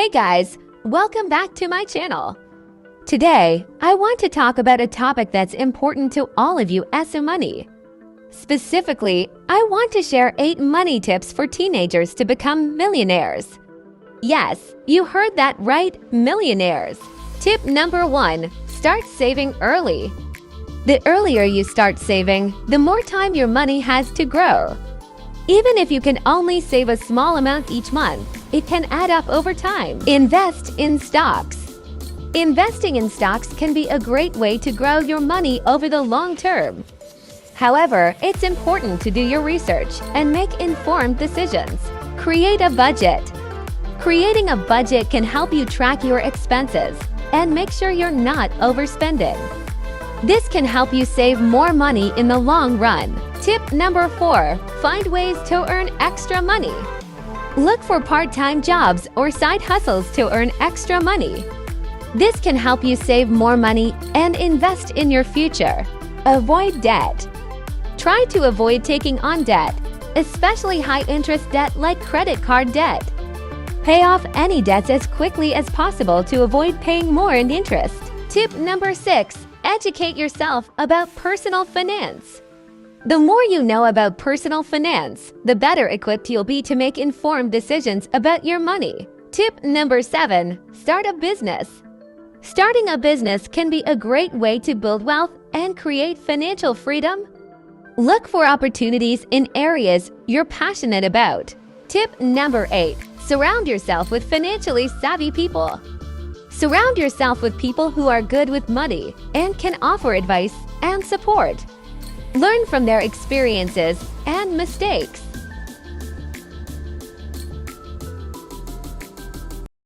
Hey guys, welcome back to my channel. Today, I want to talk about a topic that's important to all of you as money. Specifically, I want to share 8 money tips for teenagers to become millionaires. Yes, you heard that right, millionaires. Tip number 1, start saving early. The earlier you start saving, the more time your money has to grow. Even if you can only save a small amount each month, it can add up over time. Invest in stocks. Investing in stocks can be a great way to grow your money over the long term. However, it's important to do your research and make informed decisions. Create a budget. Creating a budget can help you track your expenses and make sure you're not overspending. This can help you save more money in the long run. Tip number 4, find ways to earn extra money. Look for part-time jobs or side hustles to earn extra money. This can help you save more money and invest in your future. Avoid debt. Try to avoid taking on debt, especially high-interest debt like credit card debt. Pay off any debts as quickly as possible to avoid paying more in interest. Tip number 6, educate yourself about personal finance. The more you know about personal finance, the better equipped you'll be to make informed decisions about your money. Tip number 7, start a business. Starting a business can be a great way to build wealth and create financial freedom. Look for opportunities in areas you're passionate about. Tip number 8, surround yourself with financially savvy people. Surround yourself with people who are good with money and can offer advice and support. Learn from their experiences and mistakes.